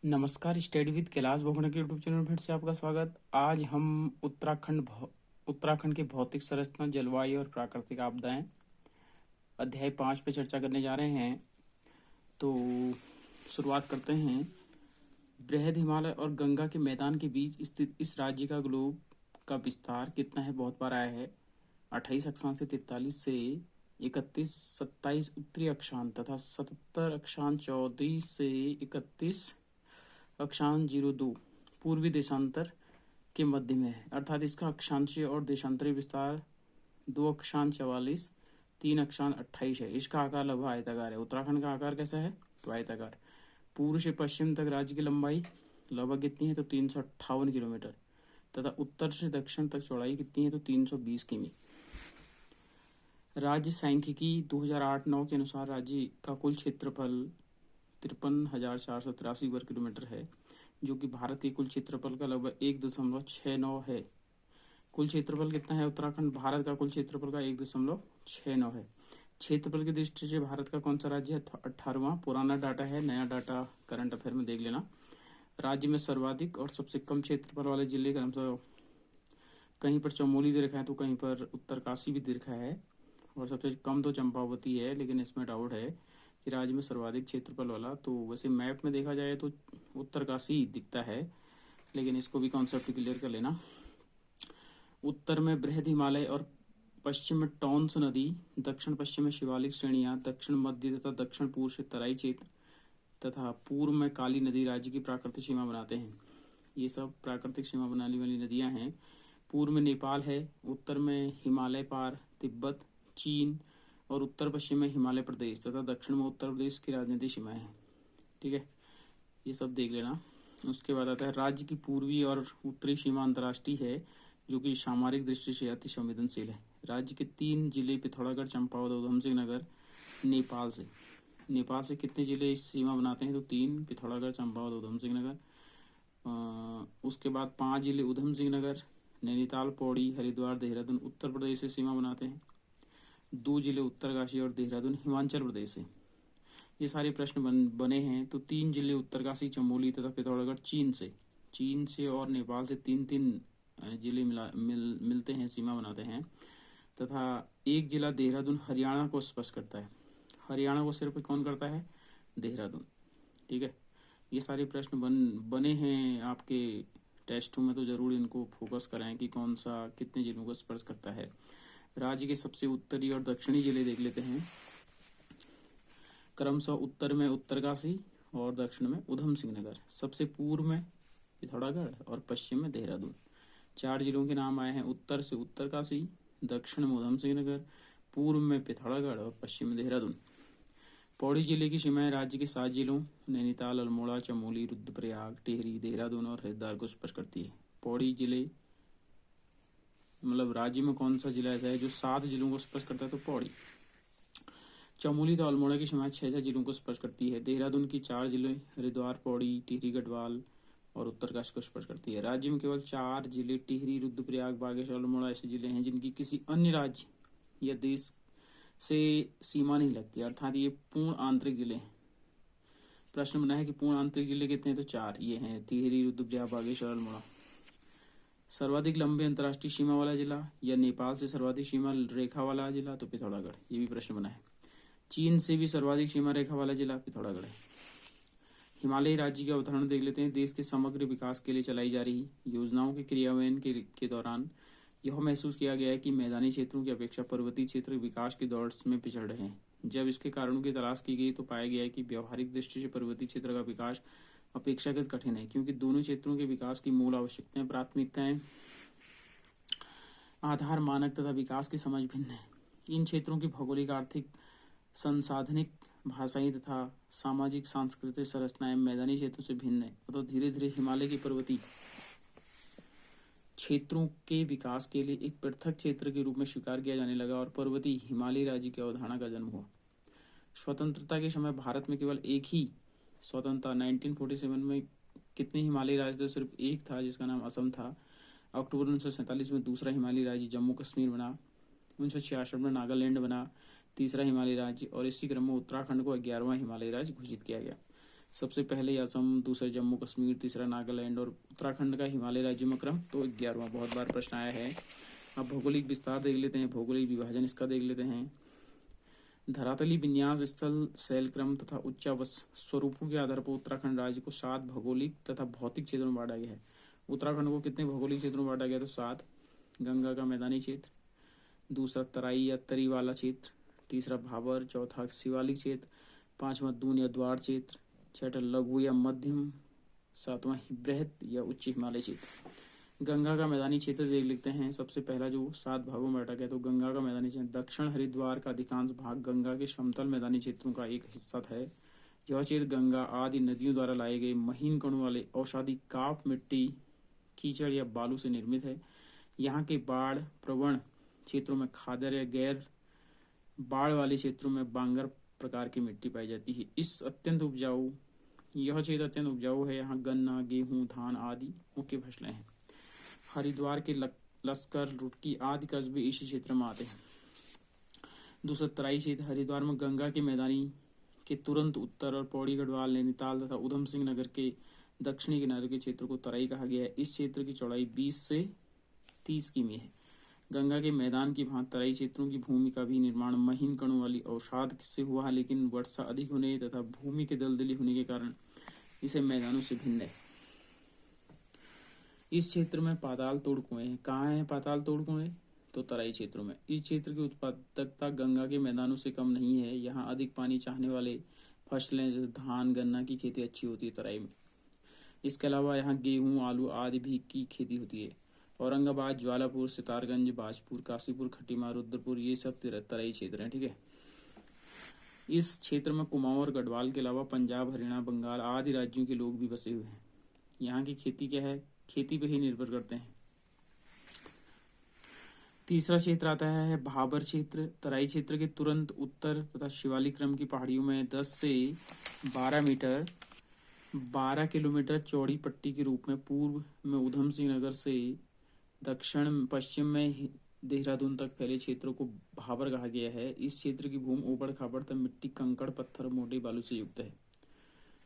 नमस्कार, study with Kailash Bahuguna के YouTube channel में फिर से आपका स्वागत। आज हम उत्तराखंड की भौतिक संरचना, जलवायु और प्राकृतिक आपदाएं अध्याय 5 पे चर्चा करने जा रहे हैं। तो शुरुआत करते हैं। बृहद हिमालय और गंगा के मैदान के बीच स्थित इस राज्य का ग्लोब का विस्तार कितना है? बहुत बार आया है। 28 अक्षांश से 43 से 31, 27 उत्तरी अक्षांश तथा 77 अक्षांश 34 से 31 अक्षांश 02 पूर्वी देशांतर के मध्य में है। अर्थात इसका अक्षांशीय और देशांतरीय विस्तार 2 अक्षांश 44, 3 अक्षांश 28 है। इसका आकार लगभग आयताकार है। उत्तराखंड का आकार कैसा है? तो आयताकार। पूर्व से पश्चिम तक राज्य की लंबाई लगभग कितनी है? तो 358 किलोमीटर तथा उत्तर से दक्षिण तक चौड़ाई कितनी है? तो 320 किमी। राज्य सांख्यिकी 2008-9 के अनुसार राज्य का कुल क्षेत्रफल 53,483 वर्ग किलोमीटर है, जो कि भारत के कुल क्षेत्रफल का लगभग 1.69 है। कुल क्षेत्रफल कितना है उत्तराखंड? भारत का कुल क्षेत्रफल का 1.69 है। क्षेत्रफल की दृष्टि से भारत का कौन सा राज्य है? 18वां। पुराना डाटा है, नया डाटा करंट अफेयर में देख लेना। राज्य में सर्वाधिक और सबसे कम क्षेत्रफल वाले जिले क्रमशः कहीं पर चमोली दे रखा है तो कहीं पर उत्तरकाशी भी दे रखा है, और सबसे कम तो चंपावती है, लेकिन इसमें डाउट है कि राज्य में सर्वाधिक क्षेत्रफल वाला। तो वैसे मैप में देखा जाए तो उत्तरकाशी दिखता है, लेकिन इसको भी कॉन्सेप्ट क्लियर कर लेना। उत्तर में बृहद हिमालय और पश्चिम में टॉन्स नदी, दक्षिण पश्चिम में शिवालिक श्रेणियां, दक्षिण मध्य तथा दक्षिण पूर्व से तराई क्षेत्र तथा पूर्व में काली नदी राज्य की प्राकृतिक सीमा बनाते हैं। ये सब प्राकृतिक सीमा बनाने वाली नदियां हैं। पूर्व में नेपाल है, उत्तर में हिमालय पार तिब्बत, चीन और उत्तर पश्चिम में हिमालय प्रदेश तथा दक्षिण में उत्तर प्रदेश की राजनीतिक सीमाएं हैं। ठीक है, ये सब देख लेना। उसके बाद आता है राज्य की पूर्वी और उत्तरी सीमा अंतर्राष्ट्रीय है, जो कि सामरिक दृष्टि से अति संवेदनशील है। राज्य के 3 जिले पिथौरागढ़, चंपावत, उधम सिंह नगर नेपाल से कितने जिले इस सीमा बनाते हैं? तो 3, पिथौरागढ़, चंपावत, उधम सिंह नगर। उसके बाद 5 जिले उधम सिंह नगर, नैनीताल, पौड़ी, हरिद्वार, देहरादून उत्तर प्रदेश से सीमा बनाते हैं। 2 जिले उत्तरकाशी और देहरादून हिमाचल प्रदेश से। ये सारे प्रश्न बने हैं। तो 3 जिले उत्तरकाशी, चमोली तथा पिथौरागढ़ चीन से और नेपाल से 3-3 जिले मिलते हैं, सीमा बनाते हैं। तथा 1 जिला देहरादून हरियाणा को स्पर्श करता है। हरियाणा को सिर्फ कौन करता है? देहरादून। ठीक है, ये सारे प्रश्न बने हैं आपके टेस्टों में, तो जरूर इनको फोकस करें कि कौन सा कितने जिलों को स्पर्श करता है। राज्य के सबसे उत्तरी और दक्षिणी जिले देख लेते हैं। क्रमशः उत्तर में उत्तरकाशी और दक्षिण में उधम सिंह नगर, सबसे पूर्व में पिथौरागढ़ और पश्चिम में देहरादून। 4 जिलों के नाम आए हैं। उत्तर से उत्तरकाशी, दक्षिण में उधम सिंह नगर, पूर्व में पिथौरागढ़ और पश्चिम में देहरादून। पौड़ी जिले की सीमाएं राज्य के 7 जिलों नैनीताल, अल्मोड़ा, चमोली, रुद्रप्रयाग, टिहरी, देहरादून और हरिद्वार को स्पर्श करती है। पौड़ी जिले मतलब राज्य में कौन सा जिला ऐसा है जो 7 जिलों को स्पर्श करता है? तो पौड़ी। चमोली तो अल्मोड़ा की सीमाएं 6 जिलों को स्पर्श करती है। देहरादून की 4 जिले हरिद्वार, पौड़ी, टिहरी, गढ़वाल और उत्तरकाशी को स्पर्श करती है। राज्य में केवल 4 जिले टिहरी, रुद्रप्रयाग, बागेश्वर, अल्मोड़ा ऐसे जिले हैं जिनकी किसी अन्य राज्य या देश से सीमा नहीं लगती, अर्थात ये पूर्ण आंतरिक जिले हैं। प्रश्न बना है कि पूर्ण आंतरिक जिले कितने हैं? तो 4 ये हैं, टिहरी, रुद्रप्रयाग, बागेश्वर, अल्मोड़ा। सर्वाधिक लंबे अंतर्राष्ट्रीय सीमा वाला जिला या नेपाल से सर्वाधिक सीमा रेखा वाला जिला? तो पिथौरागढ़। ये भी प्रश्न बना है। चीन से भी सर्वाधिक सीमा रेखा वाला जिला पिथौरागढ़ है। हिमालयी राज्य की अवधारणा देख लेते हैं। देश के समग्र विकास के लिए चलाई जा रही योजनाओं के क्रियान्वयन के दौरान यह महसूस किया गया है कि मैदानी क्षेत्रों की अपेक्षा पर्वतीय क्षेत्र विकास की दौड़ में पिछड़ रहे हैं। जब इसके कारणों की तलाश की गई तो पाया गया है कि व्यवहारिक दृष्टि से पर्वतीय क्षेत्र का विकास अपेक्षाकृत कठिन है, क्योंकि दोनों क्षेत्रों के विकास की मूल आवश्यकताएं, प्राथमिकताएं, आधार, मानक तथा विकास की समझ भिन्न है। इन क्षेत्रों की भौगोलिक, आर्थिक, संसाधनिक, भाषाई तथा सामाजिक सांस्कृतिक संरचनाएं मैदानी क्षेत्रों से भिन्न है। तो धीरे धीरे हिमालय के पर्वतीय क्षेत्रों के विकास के लिए एक पृथक क्षेत्र के रूप में स्वीकार किया जाने लगा और पर्वतीय हिमालयी राज्य की अवधारणा का जन्म हुआ। स्वतंत्रता के समय भारत में केवल एक ही स्वतंत्रता 1947 में कितने हिमालयी राज्य थे? सिर्फ एक था, जिसका नाम असम था। अक्टूबर 1947 में दूसरा हिमालयी राज्य जम्मू कश्मीर बना। 1966 में नागालैंड बना तीसरा हिमालयी राज्य, और इसी क्रम में उत्तराखंड को 11वां हिमालयी राज्य घोषित किया गया। सबसे पहले असम, दूसरा जम्मू कश्मीर, तीसरा नागालैंड और उत्तराखंड का हिमालय राज्यों में क्रम तो 11वां। बहुत बार प्रश्न आया है। अब भौगोलिक विस्तार देख लेते हैं, भौगोलिक विभाजन इसका देख लेते हैं। धरातली विन्यास स्थल शैल क्रम तथा उच्चावश स्वरूपों के आधार पर उत्तराखंड राज्य को 7 भौगोलिक तथा भौतिक क्षेत्रों में बांटा गया है। उत्तराखंड को कितने भौगोलिक क्षेत्रों में बांटा गया? तो 7। गंगा का मैदानी क्षेत्र, दूसरा तराई या तरी वाला क्षेत्र, तीसरा भाबर, चौथा शिवालिक क्षेत्र, पांचवा दून या द्वार क्षेत्र, छठा लघु या मध्यम, सातवां बृहद या उच्च हिमालय क्षेत्र। गंगा का मैदानी क्षेत्र देख लेते हैं। सबसे पहला जो 7 भागों में बांटा गया तो गंगा का मैदानी क्षेत्र दक्षिण हरिद्वार का अधिकांश भाग गंगा के समतल मैदानी क्षेत्रों का एक हिस्सा है। यह क्षेत्र गंगा आदि नदियों द्वारा लाए गए महीन कणों वाले औषधि काफ मिट्टी, कीचड़ या बालू से निर्मित है। यहाँ के बाढ़ प्रवण क्षेत्रों में खादर या गैर बाढ़ वाले क्षेत्रों में बांगर प्रकार की मिट्टी पाई जाती है। यह क्षेत्र अत्यंत उपजाऊ है। यहाँ गन्ना, गेहूं, धान आदि मुख्य फसलें हैं। हरिद्वार के लश्कर, रुड़की आदि कस्बे इसी क्षेत्र में आते हैं। दूसरा तराई क्षेत्र, हरिद्वार में गंगा के मैदानी के तुरंत उत्तर और पौड़ी गढ़वाल, नैनीताल तथा उधम सिंह नगर के दक्षिणी किनारे के क्षेत्र को तराई कहा गया है। इस क्षेत्र की चौड़ाई 20 से 30 किमी है। गंगा के मैदान की भांति तराई क्षेत्रों की भूमि का भी निर्माण महीन कणों वाली अवसाद से हुआ है, लेकिन वर्षा अधिक होने तथा भूमि के दलदली होने के कारण इसे मैदानों से भिन्न है। इस क्षेत्र में पाताल तोड़ कुएं हैं। कहाँ है पाताल तोड़ कुएं? तो तराई क्षेत्रों में। इस क्षेत्र की उत्पादकता गंगा के मैदानों से कम नहीं है। यहाँ अधिक पानी चाहने वाले फसलें जैसे धान, गन्ना की खेती अच्छी होती है तराई में। इसके अलावा यहाँ गेहूं, आलू आदि भी की खेती होती है। औरंगाबाद, ज्वालापुर, सितारगंज, बाजपुर, काशीपुर, खटीमा, रुद्रपुर ये सब तराई क्षेत्र हैं। ठीक है। इस क्षेत्र में कुमाऊं और गढ़वाल के अलावा पंजाब, हरियाणा, बंगाल आदि राज्यों के लोग भी बसे हुए हैं। यहाँ की खेती क्या है? खेती पे ही निर्भर करते हैं। तीसरा क्षेत्र आता है भाबर क्षेत्र। तराई क्षेत्र के तुरंत उत्तर तथा शिवालिक क्रम की पहाड़ियों में 10 से 12 किलोमीटर चौड़ी पट्टी के रूप में पूर्व में उधम सिंह नगर से दक्षिण पश्चिम में देहरादून तक फैले क्षेत्रों को भाबर कहा गया है। इस क्षेत्र की भूमि ऊबड़ खाबड़ तथा मिट्टी, कंकड़, पत्थर, मोटे बालू से युक्त है।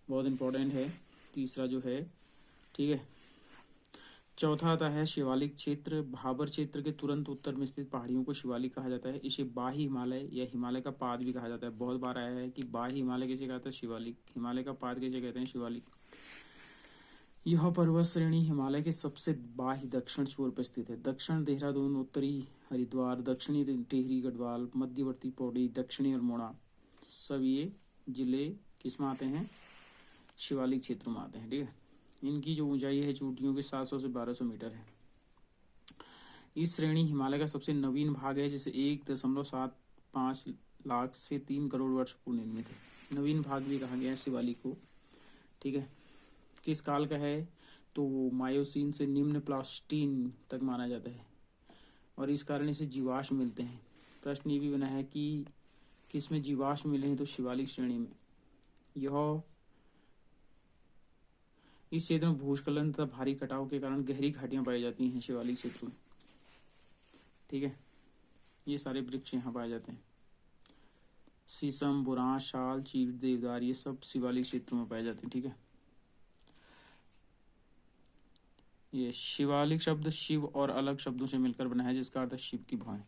बहुत इंपॉर्टेंट है तीसरा जो है। ठीक है। चौथा आता है शिवालिक क्षेत्र। भाबर क्षेत्र के तुरंत उत्तर में स्थित पहाड़ियों को शिवालिक कहा जाता है। इसे बाह्य हिमालय या हिमालय का पाद भी कहा जाता है। बहुत बार आया है कि बाह्य हिमालय कैसे कहते हैं? शिवालिक। हिमालय का पाद कैसे कहते हैं? शिवालिक। यह पर्वत श्रेणी हिमालय के सबसे बाह्य दक्षिण छोर पर स्थित है। दक्षिण देहरादून, उत्तरी हरिद्वार, दक्षिणी टिहरी गढ़वाल, मध्यवर्ती पौड़ी, दक्षिणी अल्मोड़ा सब ये जिले किसमें आते हैं? शिवालिक क्षेत्रों में आते हैं। ठीक है। इनकी जो ऊंचाई है चोटियों की 700 से 1200 मीटर है। इस श्रेणी हिमालय का सबसे नवीन भाग है, जिसे 1.75 लाख से 3 करोड़ वर्ष पूर्व निर्मित है। नवीन भाग भी कहा गया है शिवालिक को। ठीक है। किस काल का है? तो मायोसीन से निम्न प्लास्टीन तक माना जाता है और इस कारण इसे जीवाश्म मिलते हैं। प्रश्न ये भी बना है कि किसमें जीवाश्म मिले हैं? तो शिवालिक श्रेणी में। यह इस क्षेत्र में भूस्खलन तथा भारी कटाव के कारण गहरी घाटियां पाई जाती हैं शिवालिक क्षेत्र में। ठीक है। ये सारे वृक्ष यहाँ पाए जाते हैं। शीशम, बुरांश, शाल, चीड़, देवदार ये सब शिवालिक क्षेत्रों में पाए जाते हैं। ठीक है। ये शिवालिक शब्द शिव और अलग शब्दों से मिलकर बना है, जिसका अर्थ है शिव की भौएं।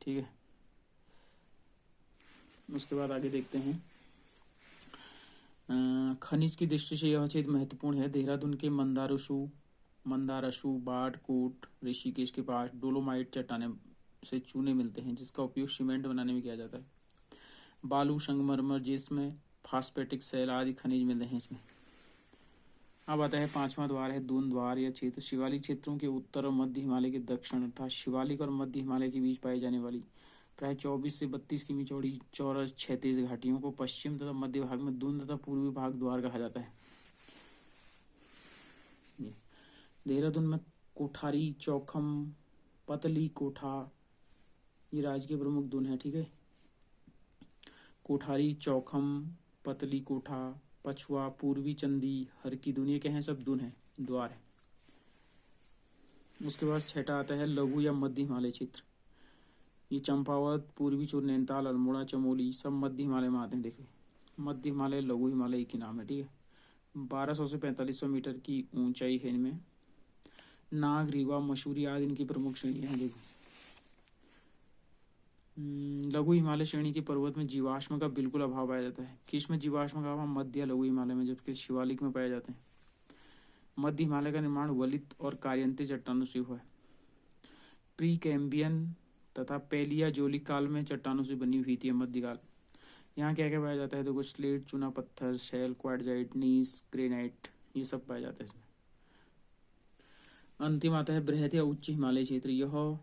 ठीक है। उसके बाद आगे देखते हैं। खनिज की दृष्टि से यह क्षेत्र महत्वपूर्ण है। देहरादून के मंदारशु, बाड़कोट, ऋषिकेश के पास डोलोमाइट चट्टाने से चूने मिलते हैं, जिसका उपयोग सीमेंट बनाने में किया जाता है। बालू, संगमरमर जिसमें फास्फेटिक सेल आदि खनिज मिलते हैं इसमें। अब आता है 5वां द्वार है दून द्वार। यह क्षेत्र शिवालिक क्षेत्रों के उत्तर और मध्य हिमालय के दक्षिण अर्थात शिवालिक और मध्य हिमालय के बीच पाई जाने वाली प्राय 24 से 32 किमी चौड़ी चौरस क्षैतिज घाटियों को पश्चिम तथा मध्य भाग में दून तथा पूर्वी भाग द्वार कहा जाता है। देहरादून में कोठारी, चौखम, पतली कोठा ये राज्य के प्रमुख दून है। ठीक है। कोठारी, चौखम, पतली कोठा, पछुआ, पूर्वी चंदी, हर की दून ये क्या है? सब दून है, द्वार है। उसके बाद छठा आता है लघु या मध्य हिमालय क्षेत्र। ये चंपावत, पूर्वी चूर, नैनीताल, अल्मोड़ा, चमोली सब मध्य हिमालय में आते हैं। देखिए मध्य हिमालय, लघु हिमालय एक ही नाम है, ठीक है। 1200 से 4500 मीटर की ऊंचाई है इनमें। नाग, रीवा, मसूरी आदि इनकी प्रमुख श्रेणियां हैं, देखो। लघु हिमालय श्रेणी के पर्वत में जीवाश्म का बिल्कुल अभाव पाया जाता है। किस में जीवाश्म का अभाव? मध्य या लघु हिमालय में, जबकि शिवालिक में पाए जाते हैं। मध्य हिमालय का निर्माण वलित और कारियंती चट्टानों से हुआ है। प्री कैम्बियन तथा पैलियाजोलिक काल में चट्टानों से बनी हुई थी मध्यकाल। यहाँ क्या क्या पाया जाता है? देखो, स्लेट, चूना पत्थर, शैल, क्वार्टजाइट, नीस, ग्रेनाइट, ये सब पाया जाता है इसमें। अंतिम आता है बृहद या उच्च हिमालय क्षेत्र। यह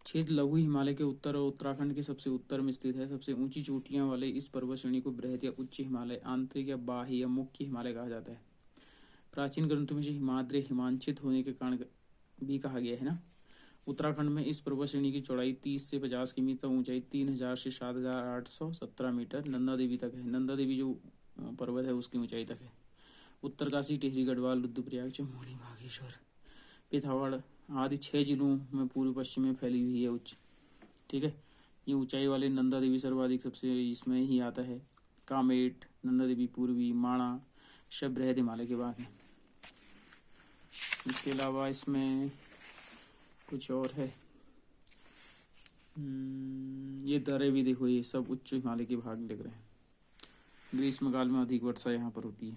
क्षेत्र लघु हिमालय के उत्तर और उत्तराखंड के सबसे उत्तर में स्थित है। सबसे ऊंची चोटियां वाले इस पर्वत श्रेणी को बृहद या उच्च हिमालय, आंतरिक या बाह्य या मुख्य हिमालय कहा जाता है। प्राचीन ग्रंथों में से हिमाद्री हिमांचित होने के कारण भी कहा गया है ना। उत्तराखंड में इस पर्वत श्रेणी की चौड़ाई 30 से 50 किमी तक, ऊंचाई 3000 से 7817 मीटर नंदा देवी तक है। नंदा देवी जो पर्वत है उसकी ऊंचाई तक है। उत्तरकाशी, टिहरी गढ़वाल, रुद्रप्रयाग, चमोली, बागेश्वर, पिथौरागढ़ आदि 6 जिलों में पूर्व पश्चिम में फैली हुई है उच्च, ठीक है। ये ऊंचाई वाले नंदा देवी सर्वाधिक सबसे इसमें ही आता है। कामेट, नंदा देवी, पूर्वी, माणा सब बृहद हिमालय के भाग हैं। इसके अलावा इसमें कुछ और है। ये दरे भी देखो, ये सब उच्च हिमालय के भाग लग रहे हैं। ग्रीष्मकाल में अधिक वर्षा यहाँ पर होती है,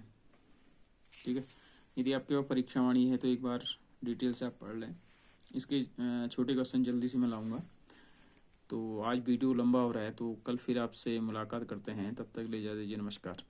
ठीक है। यदि आपके पास परीक्षा वाणी है तो एक बार डिटेल से आप पढ़ लें। इसके छोटे क्वेश्चन जल्दी से मैं लाऊंगा। तो आज वीडियो लंबा हो रहा है, तो कल फिर आपसे मुलाकात करते हैं। तब तक ले जा दीजिए, नमस्कार।